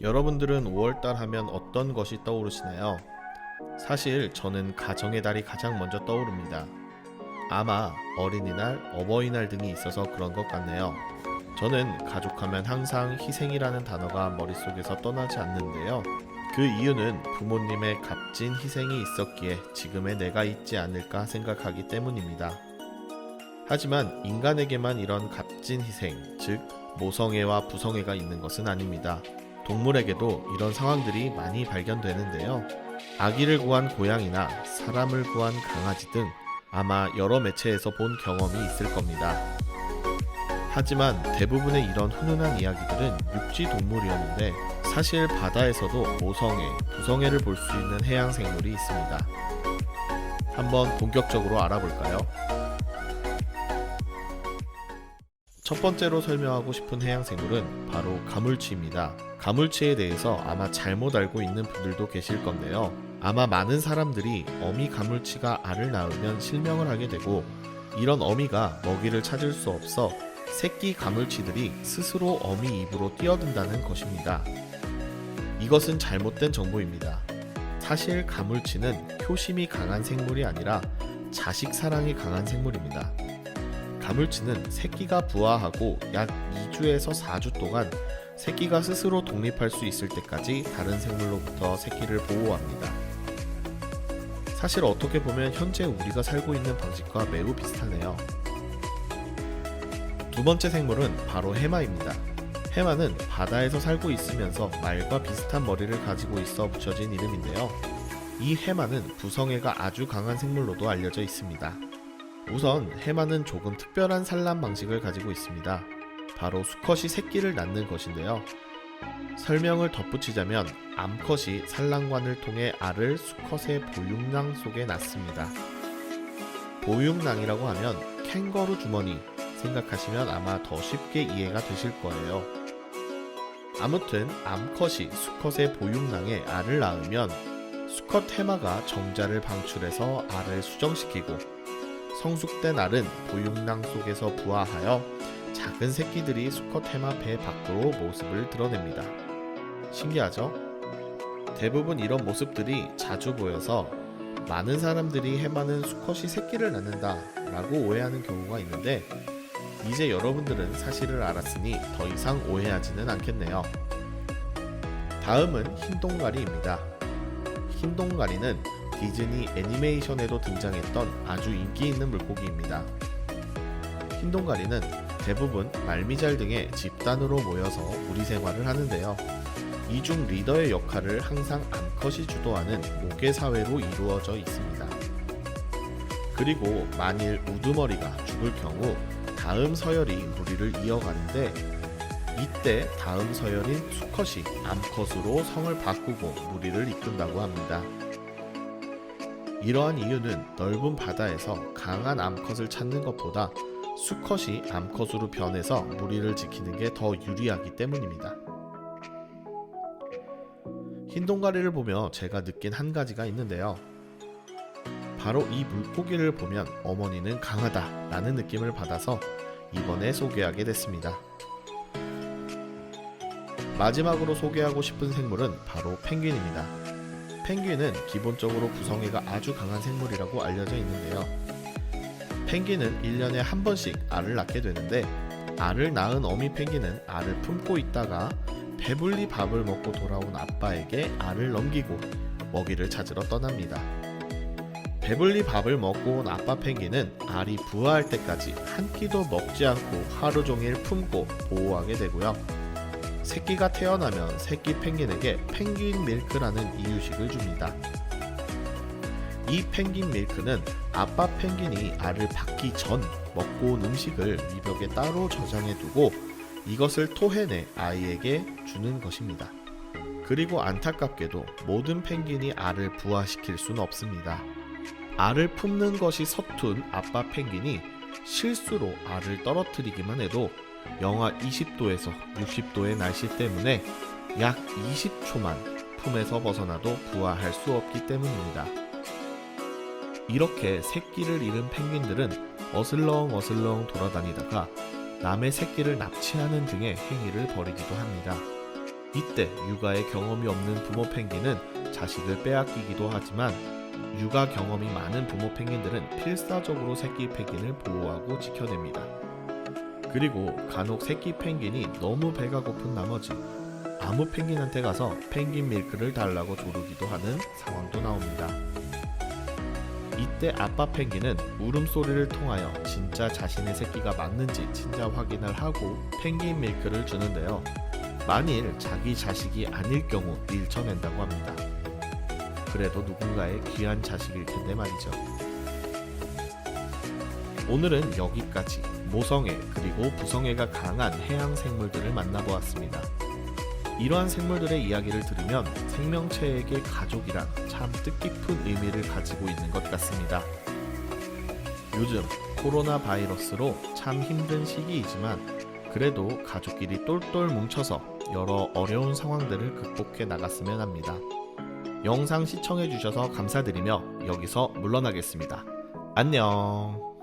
여러분들은 5월달 하면 어떤 것이 떠오르시나요? 사실 저는 가정의 달이 가장 먼저 떠오릅니다. 아마 어린이날, 어버이날 등이 있어서 그런 것 같네요. 저는 가족하면 항상 희생이라는 단어가 머릿속에서 떠나지 않는데요. 그 이유는 부모님의 값진 희생이 있었기에 지금의 내가 있지 않을까 생각하기 때문입니다. 하지만 인간에게만 이런 값진 희생, 즉 모성애와 부성애가 있는 것은 아닙니다. 동물에게도 이런 상황들이 많이 발견되는데요. 아기를 구한 고양이나 사람을 구한 강아지 등 아마 여러 매체에서 본 경험이 있을 겁니다. 하지만 대부분의 이런 훈훈한 이야기들은 육지 동물이었는데 사실 바다에서도 모성애, 부성애를 볼 수 있는 해양 생물이 있습니다. 한번 본격적으로 알아볼까요? 첫 번째로 설명하고 싶은 해양 생물은 바로 가물치입니다. 가물치에 대해서 아마 잘못 알고 있는 분들도 계실 건데요. 아마 많은 사람들이 어미 가물치가 알을 낳으면 실명을 하게 되고 이런 어미가 먹이를 찾을 수 없어 새끼 가물치들이 스스로 어미 입으로 뛰어든다는 것입니다. 이것은 잘못된 정보입니다. 사실 가물치는 효심이 강한 생물이 아니라 자식 사랑이 강한 생물입니다. 가물치는 새끼가 부화하고 약 2주에서 4주 동안 새끼가 스스로 독립할 수 있을 때까지 다른 생물로부터 새끼를 보호합니다. 사실 어떻게 보면 현재 우리가 살고 있는 방식과 매우 비슷하네요. 두 번째 생물은 바로 해마입니다. 해마는 바다에서 살고 있으면서 말과 비슷한 머리를 가지고 있어 붙여진 이름인데요. 이 해마는 부성애가 아주 강한 생물로도 알려져 있습니다. 우선 해마는 조금 특별한 산란 방식을 가지고 있습니다. 바로 수컷이 새끼를 낳는 것인데요. 설명을 덧붙이자면 암컷이 산란관을 통해 알을 수컷의 보육낭 속에 낳습니다. 보육낭이라고 하면 캥거루 주머니 생각하시면 아마 더 쉽게 이해가 되실 거예요. 아무튼 암컷이 수컷의 보육낭에 알을 낳으면 수컷 해마가 정자를 방출해서 알을 수정시키고 성숙된 알은 보육낭 속에서 부화하여 작은 새끼들이 수컷 해마 배 밖으로 모습을 드러냅니다. 신기하죠? 대부분 이런 모습들이 자주 보여서 많은 사람들이 해마는 수컷이 새끼를 낳는다 라고 오해하는 경우가 있는데 이제 여러분들은 사실을 알았으니 더 이상 오해하지는 않겠네요. 다음은 흰동가리입니다. 흰동가리는 디즈니 애니메이션에도 등장했던 아주 인기 있는 물고기입니다. 흰동가리는 대부분 말미잘 등의 집단으로 모여서 무리 생활을 하는데요. 이 중 리더의 역할을 항상 암컷이 주도하는 모계사회로 이루어져 있습니다. 그리고 만일 우두머리가 죽을 경우 다음 서열이 무리를 이어가는데 이때 다음 서열인 수컷이 암컷으로 성을 바꾸고 무리를 이끈다고 합니다. 이러한 이유는 넓은 바다에서 강한 암컷을 찾는 것보다 수컷이 암컷으로 변해서 무리를 지키는 게 더 유리하기 때문입니다. 흰동가리를 보며 제가 느낀 한 가지가 있는데요. 바로 이 물고기를 보면 어머니는 강하다 라는 느낌을 받아서 이번에 소개하게 됐습니다. 마지막으로 소개하고 싶은 생물은 바로 펭귄입니다. 펭귄은 기본적으로 부성애가 아주 강한 생물이라고 알려져 있는데요. 펭귄은 1년에 한 번씩 알을 낳게 되는데 알을 낳은 어미 펭귄은 알을 품고 있다가 배불리 밥을 먹고 돌아온 아빠에게 알을 넘기고 먹이를 찾으러 떠납니다. 배불리 밥을 먹고 온 아빠 펭귄은 알이 부화할 때까지 한 끼도 먹지 않고 하루 종일 품고 보호하게 되고요. 새끼가 태어나면 새끼 펭귄에게 펭귄 밀크라는 이유식을 줍니다. 이 펭귄 밀크는 아빠 펭귄이 알을 받기 전 먹고 온 음식을 위벽에 따로 저장해 두고 이것을 토해내 아이에게 주는 것입니다. 그리고 안타깝게도 모든 펭귄이 알을 부화시킬 수는 없습니다. 알을 품는 것이 서툰 아빠 펭귄이 실수로 알을 떨어뜨리기만 해도 영하 20도에서 60도의 날씨 때문에 약 20초만 품에서 벗어나도 부화할 수 없기 때문입니다. 이렇게 새끼를 잃은 펭귄들은 어슬렁어슬렁 돌아다니다가 남의 새끼를 납치하는 등의 행위를 벌이기도 합니다. 이때 육아에 경험이 없는 부모 펭귄은 자식을 빼앗기기도 하지만 육아 경험이 많은 부모 펭귄들은 필사적으로 새끼 펭귄을 보호하고 지켜냅니다. 그리고 간혹 새끼 펭귄이 너무 배가 고픈 나머지 아무 펭귄한테 가서 펭귄 밀크를 달라고 조르기도 하는 상황도 나옵니다. 이때 아빠 펭귄은 울음소리를 통하여 진짜 자신의 새끼가 맞는지 진짜 확인을 하고 펭귄 밀크를 주는데요. 만일 자기 자식이 아닐 경우 밀쳐낸다고 합니다. 그래도 누군가의 귀한 자식일 텐데 말이죠. 오늘은 여기까지 모성애 그리고 부성애가 강한 해양 생물들을 만나보았습니다. 이러한 생물들의 이야기를 들으면 생명체에게 가족이란 참 뜻깊은 의미를 가지고 있는 것 같습니다. 요즘 코로나 바이러스로 참 힘든 시기이지만 그래도 가족끼리 똘똘 뭉쳐서 여러 어려운 상황들을 극복해 나갔으면 합니다. 영상 시청해주셔서 감사드리며 여기서 물러나겠습니다. 안녕.